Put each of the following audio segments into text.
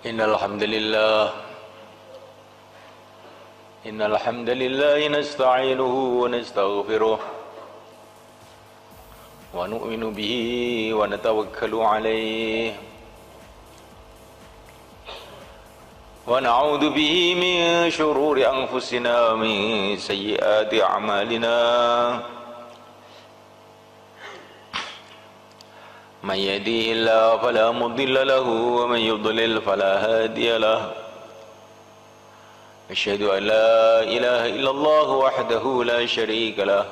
Innal hamdalillah nasta'inuhu wa nastaghfiruh wa nu'minu bihi wa natawakkalu alayhi wa na'udzu bihi min shururi anfusina wa min sayyiati a'malina. من يهده الله فلا مضل له ومن يضلل فلا هادي له أشهد أن لا إله إلا الله وحده لا شريك له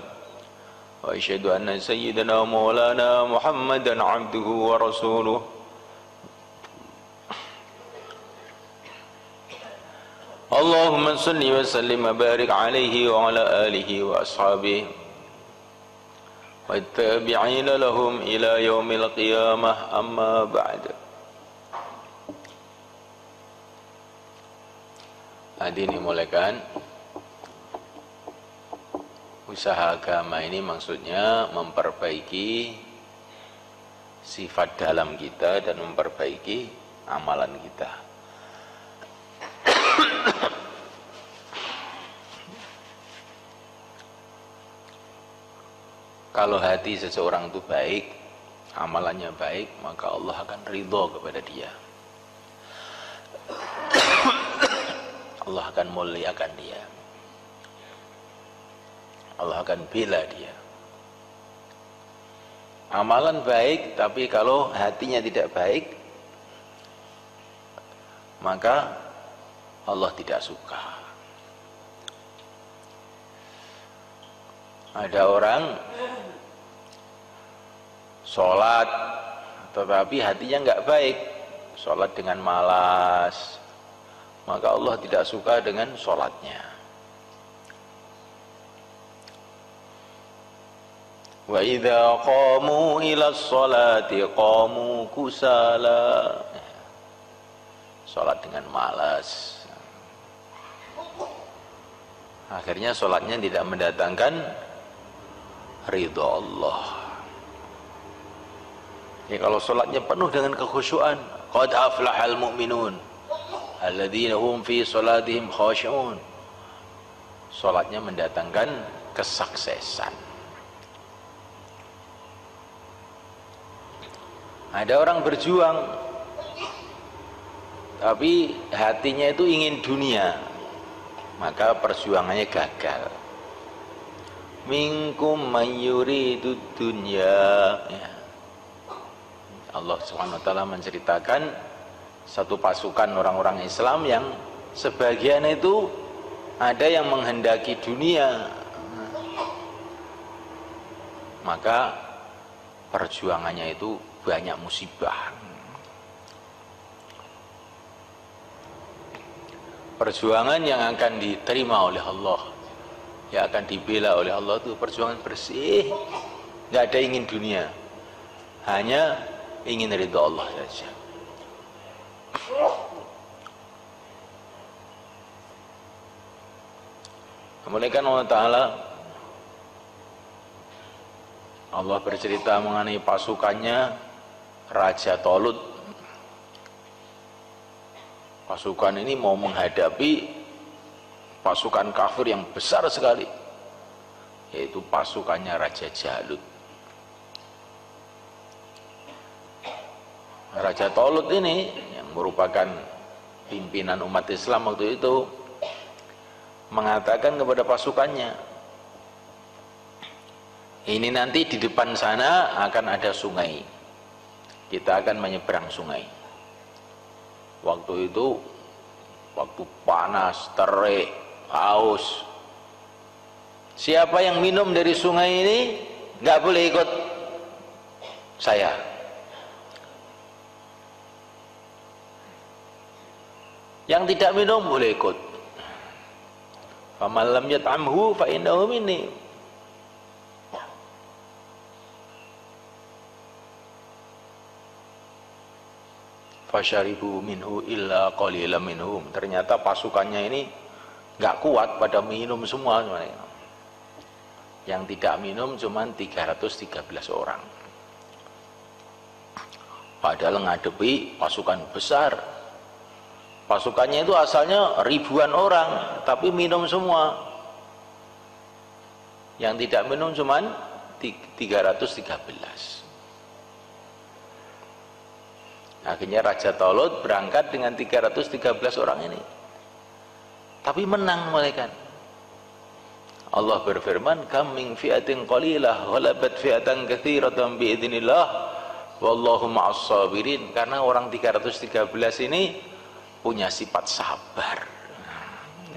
وأشهد أن سيدنا مولانا محمدا عبده ورسوله اللهم صل وسلم وبارك عليه وعلى آله وأصحابه والتابعين لهم إلى يوم القيامة أما بعد. Hadirin dimulakan, usaha agama ini maksudnya memperbaiki sifat dalam kita dan memperbaiki amalan kita. Kalau hati seseorang itu baik, amalannya baik, maka Allah akan ridho kepada dia. Allah akan muliakan dia. Allah akan bela dia. Amalan baik, tapi kalau hatinya tidak baik, maka Allah tidak suka. Ada orang sholat tetapi hatinya enggak baik, sholat dengan malas, maka Allah tidak suka dengan sholatnya. Wa idza qamu ila sholati qamu kusala, sholat dengan malas, akhirnya sholatnya tidak mendatangkan ridho Allah. Ya, kalau sholatnya penuh dengan kekhusyuan, qad aflahal mu'minun alladzina hum fi sholatihim khashi'un, sholatnya mendatangkan kesuksesan. Ada orang berjuang tapi hatinya itu ingin dunia, maka perjuangannya gagal. Minkum man yuridu dunya, ya. Allah SWT menceritakan satu pasukan orang-orang Islam yang sebagian itu ada yang menghendaki dunia, maka perjuangannya itu banyak musibah. Perjuangan yang akan diterima oleh Allah, yang akan dibela oleh Allah itu perjuangan bersih, nggak ada ingin dunia, hanya ingin ridha Allah saja. Kemudian Allah Ta'ala, Allah bercerita mengenai pasukannya Raja Talut. Pasukan ini mau menghadapi pasukan kafir yang besar sekali, yaitu pasukannya Raja Jalut. Raja Talut ini yang merupakan pimpinan umat Islam waktu itu mengatakan kepada pasukannya, ini nanti di depan sana akan ada sungai, kita akan menyeberang sungai. Waktu itu waktu panas, terik, haus. Siapa yang minum dari sungai ini nggak boleh ikut saya. Yang tidak minum boleh ikut. Faman lam yat'amhu fa innahu minni. Fasyaribu minhu illa qalilan minhum. Ternyata pasukannya ini nggak kuat pada minum semua. Yang tidak minum cuma 313 orang. Padahal ngadepi pasukan besar Pasukannya itu asalnya ribuan orang, tapi minum semua. Yang tidak minum cuman 313. Akhirnya Raja Talut berangkat dengan 313 orang ini. Tapi menang mereka. Allah berfirman, "Kam min fi'atin qalilah ghalabat fi'atan katsiratan biidznillah wallahu ma'as sabirin." Karena orang 313 ini punya sifat sabar.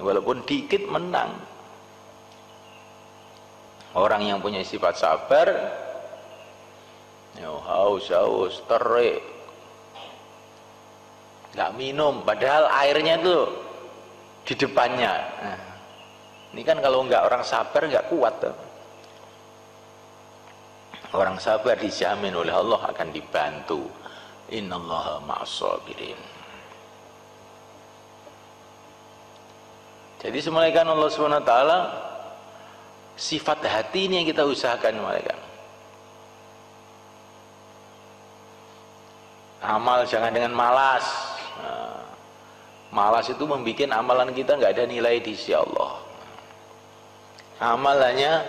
Walaupun dikit menang. Orang yang punya sifat sabar, haus, terik, nggak minum, padahal airnya tuh di depannya. Nah, ini kan kalau nggak orang sabar nggak kuat tuh. Orang sabar dijamin oleh Allah akan dibantu. Innallaha ma'as sabirin. Jadi semulaikan Allah SWT, sifat hati ini yang kita usahakan semulaikan. Amal jangan dengan malas. Nah, malas itu membuat amalan kita nggak ada nilai di sisi Allah. Amal hanya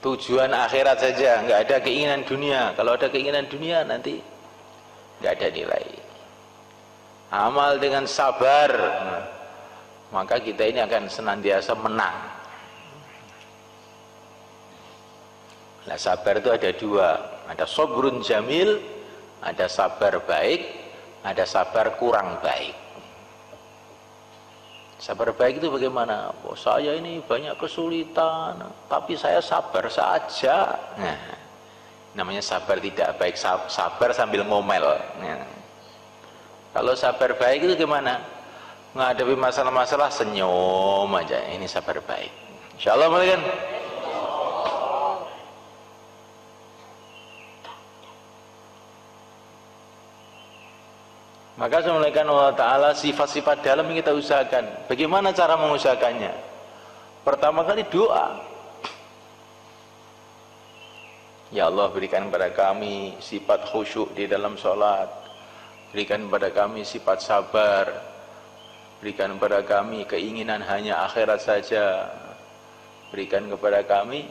tujuan akhirat saja, nggak ada keinginan dunia. Kalau ada keinginan dunia nanti nggak ada nilai. Amal dengan sabar, maka kita ini akan senantiasa menang. Nah, sabar itu ada dua, ada sabrun jamil, ada sabar baik, ada sabar kurang baik. Sabar baik itu bagaimana? Oh, saya ini banyak kesulitan, tapi saya sabar saja. Nah, namanya sabar tidak baik, sabar sambil ngomel. Nah, kalau sabar baik itu gimana? Menghadapi masalah-masalah senyum aja, ini sabar baik. Insyaallah kan? Maka semulaikan Allah Ta'ala sifat-sifat dalam yang kita usahakan. Bagaimana cara mengusahakannya? Pertama kali doa. Ya Allah, berikan kepada kami sifat khusyuk di dalam sholat. Berikan kepada kami sifat sabar. Berikan kepada kami keinginan hanya akhirat saja. Berikan kepada kami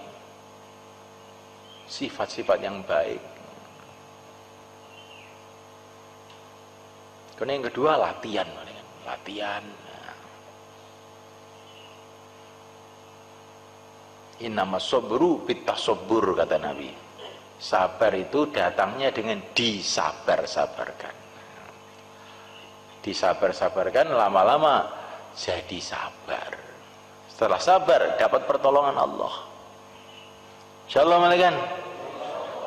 sifat-sifat yang baik. Karena yang kedua latihan. Innama sabru bitasabbur, kata Nabi. Sabar itu datangnya dengan disabar-sabarkan. Disabar-sabarkan, lama-lama jadi sabar. Setelah sabar dapat pertolongan Allah. Insyaallah malaikan.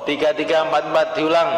3-3-4-4 diulang.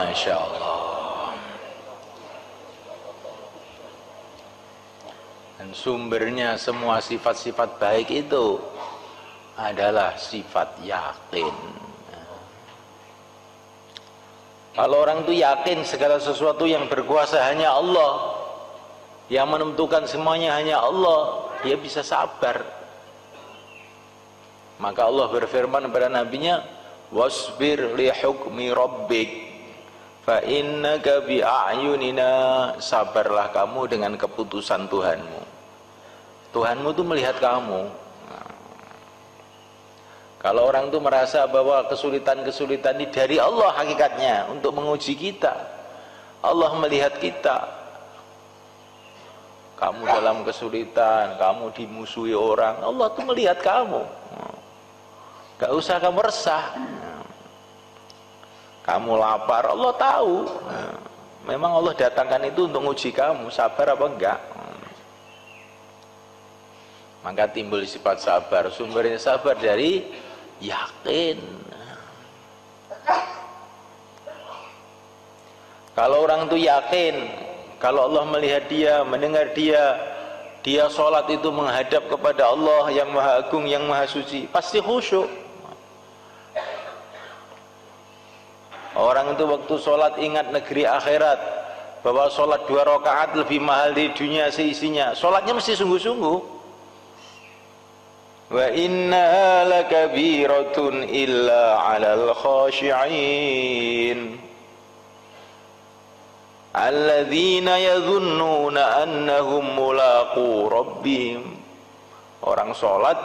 Masya Allah. Dan sumbernya semua sifat-sifat baik itu adalah sifat yakin. Kalau orang itu yakin segala sesuatu yang berkuasa hanya Allah, yang menentukan semuanya hanya Allah, dia bisa sabar. Maka Allah berfirman kepada nabinya, wasbir li hukmi rabbik fa innaka bi a'yunina, sabarlah kamu dengan keputusan Tuhanmu. Tuhanmu itu melihat kamu. Kalau orang itu merasa bahwa kesulitan-kesulitan ini dari Allah hakikatnya untuk menguji kita, Allah melihat kita, kamu dalam kesulitan, kamu dimusuhi orang, Allah tuh melihat kamu. Gak usah kamu resah. Kamu lapar, Allah tahu. Memang Allah datangkan itu untuk menguji kamu, sabar apa enggak. Maka timbul sifat sabar. Sumbernya sabar dari yakin. Kalau orang itu yakin, kalau Allah melihat dia, mendengar dia, dia sholat itu menghadap kepada Allah yang maha agung, yang maha suci, pasti khusyuk. Orang itu waktu sholat ingat negeri akhirat, bahwa sholat 2 rakaat lebih mahal di dunia seisinya, sholatnya mesti sungguh-sungguh. Wa innaha lakabiratun illa 'alal khashi'in alladzina yadhunnuna annahum mulaqu rabbihim. Orang sholat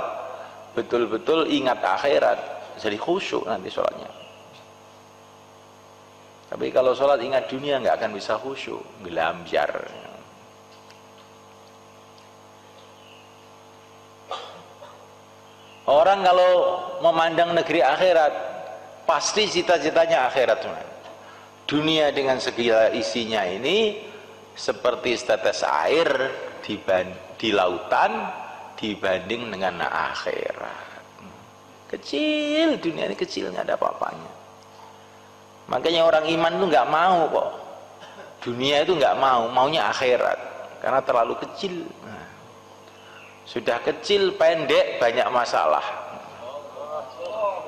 betul-betul ingat akhirat, jadi khusyuk nanti sholatnya. Tapi kalau sholat ingat dunia nggak akan bisa khusyuk, gelamjar. Orang kalau memandang negeri akhirat, pasti cita-citanya akhirat. Dunia dengan segala isinya ini seperti setetes air di lautan dibanding dengan akhirat. Kecil, dunia ini kecil, nggak ada apa-apanya. Makanya orang iman itu nggak mau kok. Dunia itu nggak mau, maunya akhirat karena terlalu kecil. Sudah kecil, pendek, banyak masalah.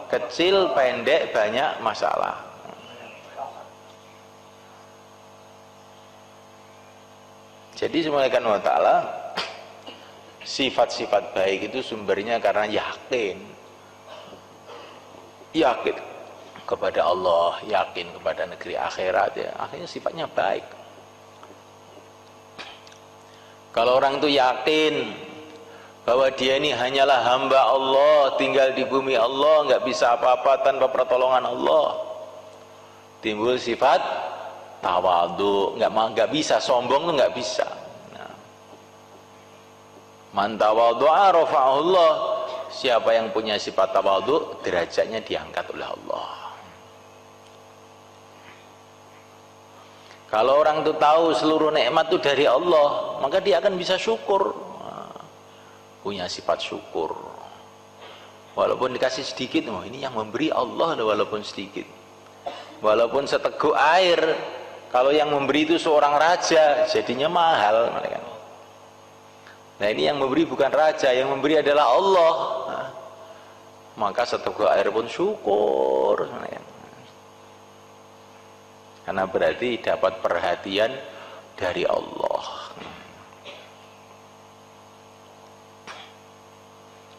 Kecil, pendek, banyak masalah. Jadi semulaikan wa ta'ala, sifat-sifat baik itu sumbernya karena yakin. Yakin kepada Allah, yakin kepada negeri akhirat, ya akhirnya sifatnya baik. Kalau orang itu yakin bahwa dia ini hanyalah hamba Allah, tinggal di bumi Allah, nggak bisa apa-apa tanpa pertolongan Allah, timbul sifat tawadhu. Nggak bisa sombong, tuh nggak bisa. Man tawadhu'a rafa'ahu Allah. Siapa yang punya sifat tawadhu, derajatnya diangkat oleh Allah. Kalau orang itu tahu seluruh nikmat itu dari Allah, maka dia akan bisa syukur. Punya sifat syukur. Walaupun dikasih sedikit, oh ini yang memberi Allah, walaupun sedikit. Walaupun seteguk air, kalau yang memberi itu seorang raja, jadinya mahal. Nah ini yang memberi bukan raja, yang memberi adalah Allah. Nah, maka seteguk air pun syukur. Karena berarti dapat perhatian dari Allah.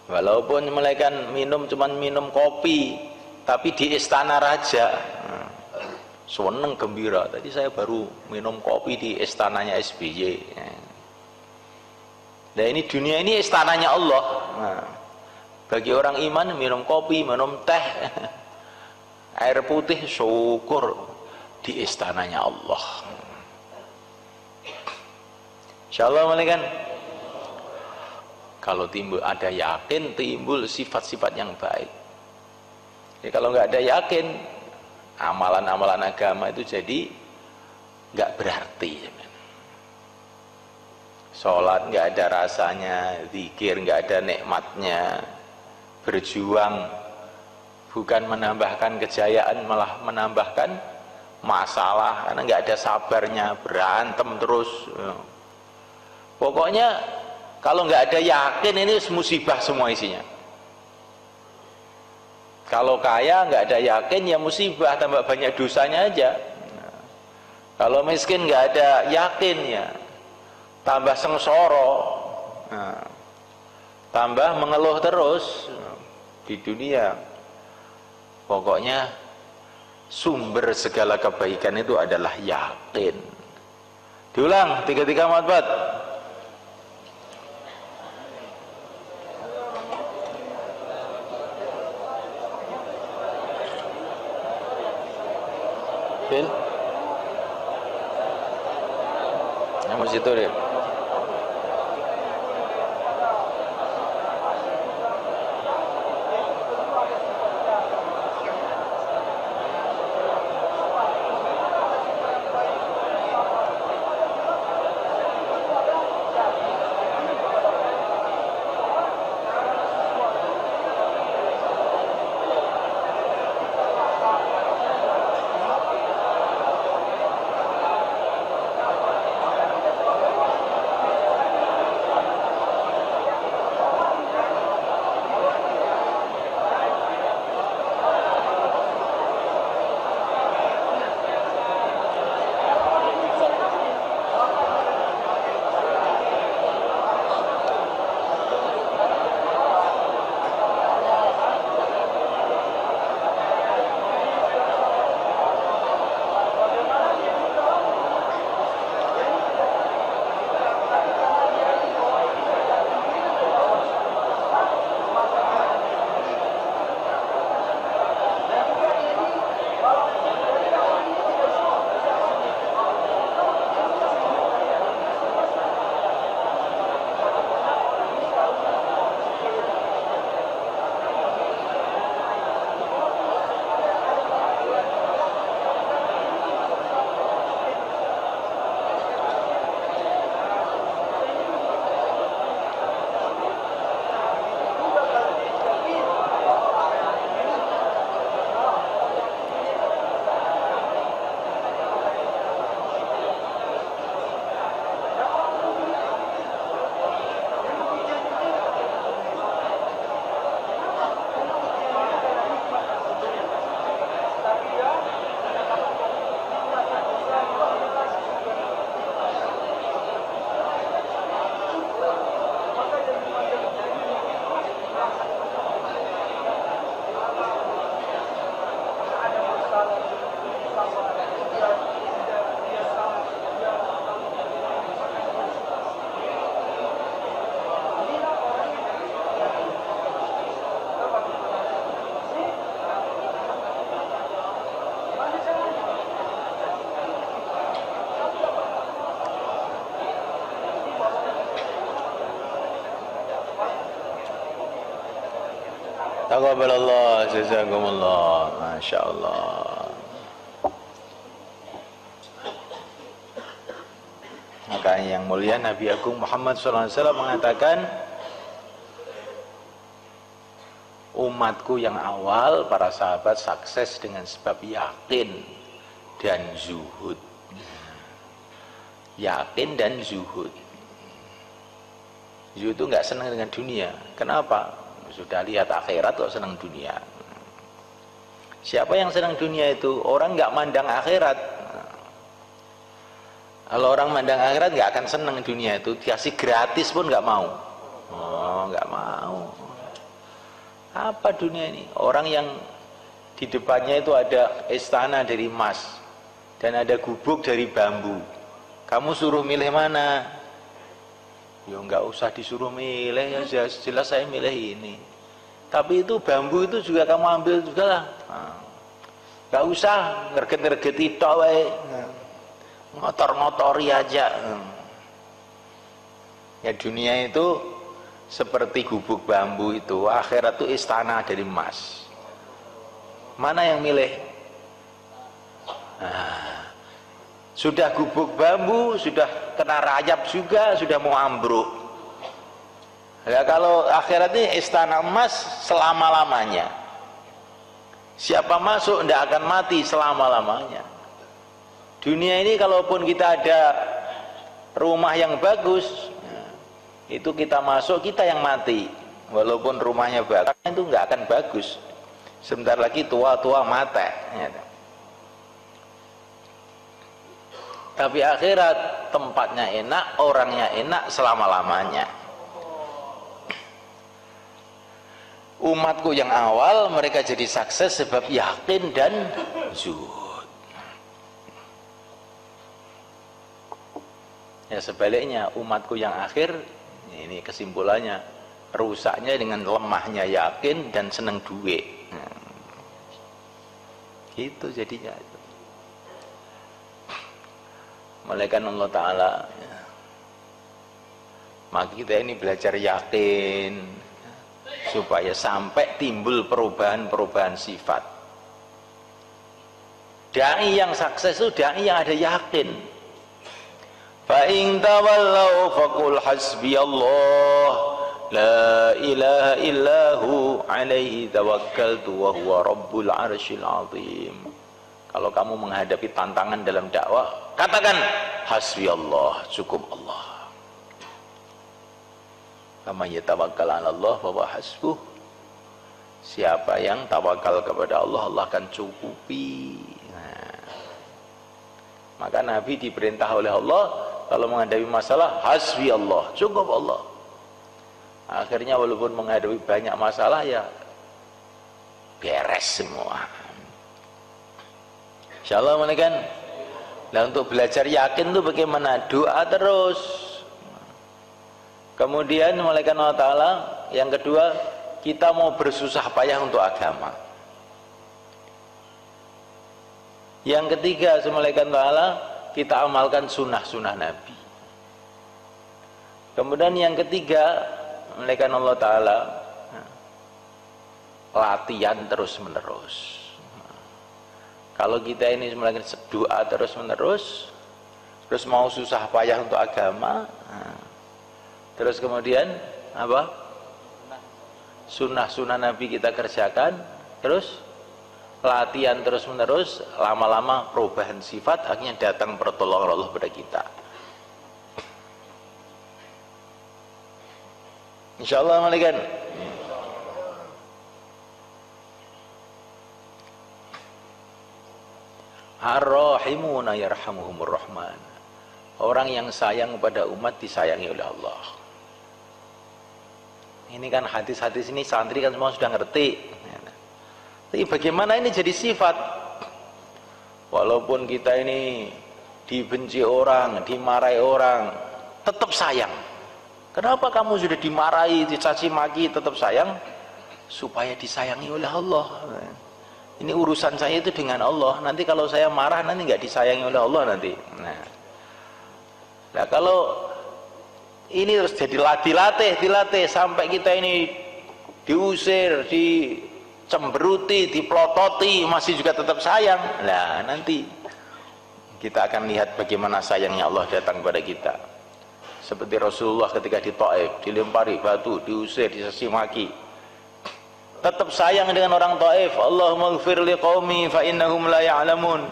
Walaupun mereka cuman minum kopi, tapi di istana raja, seneng gembira. Tadi saya baru minum kopi di istananya SBY. Nah ini dunia ini istananya Allah. Nah, bagi orang iman minum kopi, minum teh, air putih, syukur di istananya Allah. Insyaallah malaikat. Kalau timbul ada yakin, timbul sifat-sifat yang baik. Jadi kalau nggak ada yakin, amalan-amalan agama itu jadi nggak berarti. Sholat nggak ada rasanya, zikir nggak ada nikmatnya, berjuang bukan menambahkan kejayaan, malah menambahkan masalah, karena nggak ada sabarnya, berantem terus. Pokoknya kalau nggak ada yakin ini musibah semua isinya. Kalau kaya nggak ada yakin ya musibah, tambah banyak dosanya aja. Kalau miskin nggak ada yakin ya tambah sengsara, tambah mengeluh terus di dunia. Pokoknya sumber segala kebaikan itu adalah yakin. Diulang 3344. Bil, yang masih itu deh. Taqabbalallah, jazakumullah, masya Allah. Maka yang mulia Nabi Agung Muhammad SAW mengatakan, umatku yang awal, para sahabat sukses dengan sebab yakin dan zuhud. Yakin dan zuhud. Zuhud itu nggak senang dengan dunia. Kenapa? Sudah lihat akhirat kok senang dunia. Siapa yang senang dunia itu? Orang nggak mandang akhirat. Kalau orang mandang akhirat nggak akan senang dunia itu. Dikasih gratis pun nggak mau. Oh, nggak mau. Apa dunia ini? Orang yang di depannya itu ada istana dari emas dan ada gubuk dari bambu. Kamu suruh milih mana? Ya nggak usah disuruh milih, ya jelas saya milih ini. Tapi itu bambu itu juga kamu ambil juga lah. Nggak usah ngerget-ngergeti tok wae. Ngotor-ngotori aja. Ya dunia itu seperti gubuk bambu itu, akhirat itu istana dari emas. Mana yang milih? Sudah gubuk bambu, sudah kena rayap juga, sudah mau ambruk. Ya kalau akhirat ini istana emas selama-lamanya. Siapa masuk tidak akan mati selama-lamanya. Dunia ini kalaupun kita ada rumah yang bagus, itu kita masuk, kita yang mati. Walaupun rumahnya bagus, itu nggak akan bagus. Sebentar lagi tua-tua mati. Tapi akhirat tempatnya enak, orangnya enak selama-lamanya. Umatku yang awal mereka jadi sukses sebab yakin dan zuhud. Ya sebaliknya umatku yang akhir, ini kesimpulannya, rusaknya dengan lemahnya yakin dan seneng duit. Itu jadinya. Malaikat Allah Ta'ala, maka kita ini belajar yakin supaya sampai timbul perubahan-perubahan sifat. Dai yang sukses itu dai yang ada yakin. Fa in tawallau faqul hasbiyallah la ilaha illahu alaihi tawakkaltu wa huwa rabbul arsyil azim. Kalau kamu menghadapi tantangan dalam dakwah, katakan hasbiyallah, cukup Allah. Faman yatawakkal 'ala Allah fa huwa hasbuh. Siapa yang tawakal kepada Allah, Allah akan cukupi. Maka Nabi diperintah oleh Allah kalau menghadapi masalah, hasbi Allah, cukup Allah. Akhirnya walaupun menghadapi banyak masalah, ya beres semua. Insyaallah kan. Nah, untuk belajar yakin itu bagaimana? Doa terus. Kemudian malaikat Allah Ta'ala yang kedua, kita mau bersusah payah untuk agama. Yang ketiga, malaikat Ta'ala, kita amalkan sunnah-sunnah Nabi. Kemudian yang ketiga, malaikat Allah Ta'ala, latihan terus menerus. Kalau kita ini melakukan doa terus menerus, terus mau susah payah untuk agama, terus kemudian apa? Sunnah-sunnah Nabi kita kerjakan, terus latihan terus menerus, lama-lama perubahan sifat, akhirnya datang pertolongan Allah pada kita. Insyaallah malaikat. Ar-Rahimuna yarhamuhumur Rahman. Orang yang sayang kepada umat disayangi oleh Allah. Ini kan hadis-hadis ini santri kan semua sudah ngerti. Tapi bagaimana ini jadi sifat? Walaupun kita ini dibenci orang, dimarahi orang, tetap sayang. Kenapa kamu sudah dimarahi, dicaci maki, tetap sayang? Supaya disayangi oleh Allah. Ini urusan saya itu dengan Allah. Nanti kalau saya marah nanti nggak disayangi oleh Allah nanti. Nah kalau ini terus jadi dilatih sampai kita ini diusir, dicemberuti, dipelototi, masih juga tetap sayang. Nah nanti kita akan lihat bagaimana sayangnya Allah datang pada kita. Seperti Rasulullah ketika di Taif, dilempari batu, diusir, dicaci maki, tetap sayang dengan orang Taif. Allahumma ighfir liqaumi fa innahum la ya'lamun.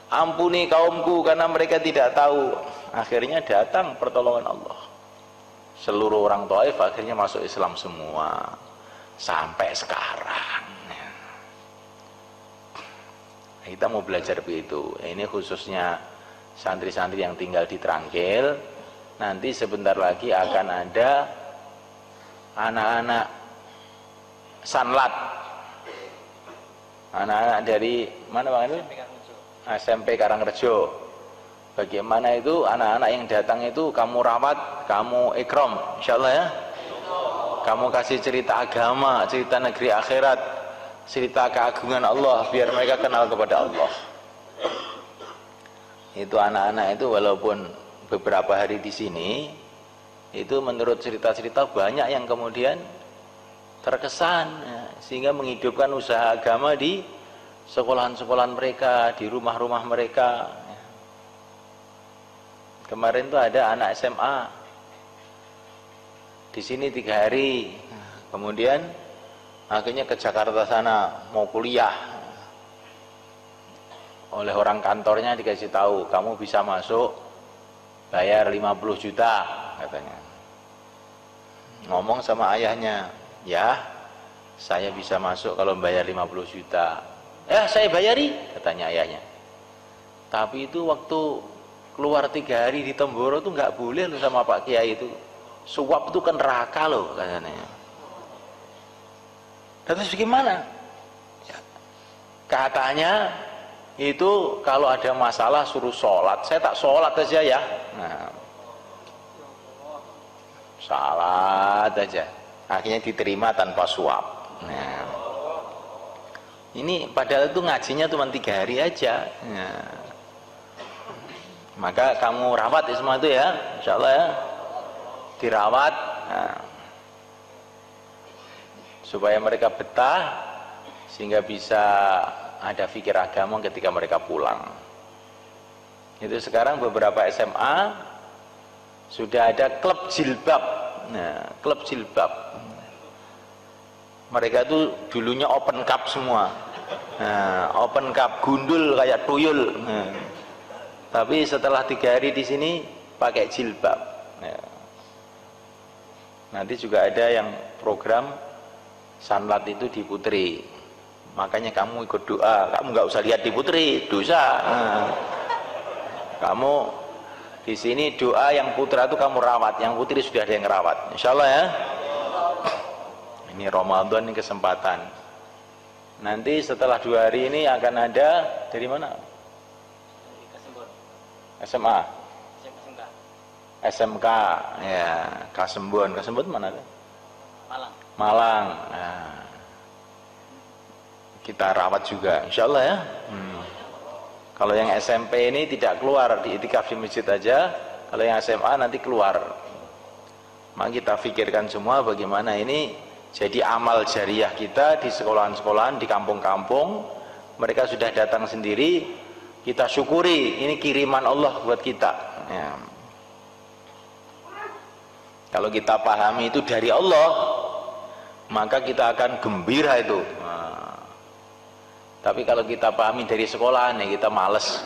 Ampuni kaumku karena mereka tidak tahu. Akhirnya datang pertolongan Allah. Seluruh orang Taif akhirnya masuk Islam semua sampai sekarang. Kita mau belajar begitu. Ini khususnya santri-santri yang tinggal di Trangkil. Nanti sebentar lagi akan ada anak-anak Sanlat, anak-anak dari mana Bang itu? SMP Karangrejo. Bagaimana itu anak-anak yang datang itu kamu rawat, kamu ikram, insyaallah ya. Kamu kasih cerita agama, cerita negeri akhirat, cerita keagungan Allah, biar mereka kenal kepada Allah. Itu anak-anak itu walaupun beberapa hari di sini, itu menurut cerita-cerita banyak yang kemudian terkesan, sehingga menghidupkan usaha agama di sekolahan-sekolahan mereka, di rumah-rumah mereka. Kemarin tuh ada anak SMA di sini 3 hari, kemudian akhirnya ke Jakarta sana mau kuliah. oleh orang kantornya dikasih tahu, kamu bisa masuk bayar 50 juta katanya. Ngomong sama ayahnya, ya saya bisa masuk kalau bayar 50 juta. Ya saya bayari katanya ayahnya. Tapi itu waktu keluar 3 hari di Temboro tuh nggak boleh loh sama Pak Kiai itu. Suap itu kan neraka loh katanya. Terus gimana? Katanya itu kalau ada masalah suruh sholat. Saya tak sholat aja ya. Nah, sholat aja. Akhirnya diterima tanpa suap. Nah, ini padahal itu ngajinya cuma 3 hari aja. Nah, maka kamu rawat ya semua itu ya, insya Allah ya, dirawat. Nah, supaya mereka betah sehingga bisa ada fikir agama ketika mereka pulang. Itu sekarang beberapa SMA sudah ada klub jilbab. Nah, klub jilbab. Mereka itu dulunya open cup semua. Nah, open cup gundul kayak tuyul. Nah, tapi setelah 3 hari di sini pakai jilbab. Nah, nanti juga ada yang program sanlat itu di Putri. Makanya kamu ikut doa, kamu nggak usah lihat di Putri, dosa. Nah, kamu di sini doa yang putra itu kamu rawat, yang putri sudah ada yang rawat. Insya Allah ya. Ini Ramadan, ini kesempatan. Nanti setelah 2 hari ini akan ada dari mana? SMA. SMK ya, Kasembon. Kasembon mana? Malang. Malang. Nah, kita rawat juga, insya Allah ya. Kalau yang SMP ini tidak keluar, di itikaf di masjid aja. Kalau yang SMA nanti keluar. Maka kita pikirkan semua bagaimana ini jadi amal jariah kita di sekolahan-sekolahan, di kampung-kampung. Mereka sudah datang sendiri, kita syukuri, ini kiriman Allah buat kita ya. Kalau kita pahami itu dari Allah, maka kita akan gembira itu. Nah, tapi kalau kita pahami dari sekolah nih, kita males.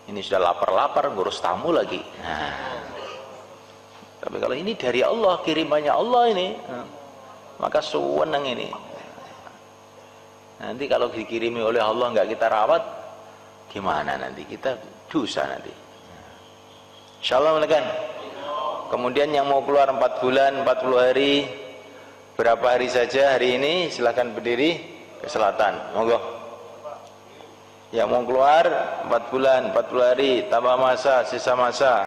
Ini sudah lapar-lapar, ngurus tamu lagi. Nah, tapi kalau ini dari Allah, kirimannya Allah ini, maka senang ini. Nanti kalau dikirimi oleh Allah nggak kita rawat, gimana nanti? Kita dosa nanti. Insyaallah kan. Kemudian yang mau keluar 4 bulan, 40 hari, berapa hari saja hari ini, silahkan berdiri ke selatan. Monggo. Yang mau keluar 4 bulan, 40 hari, tambah masa, sisa masa.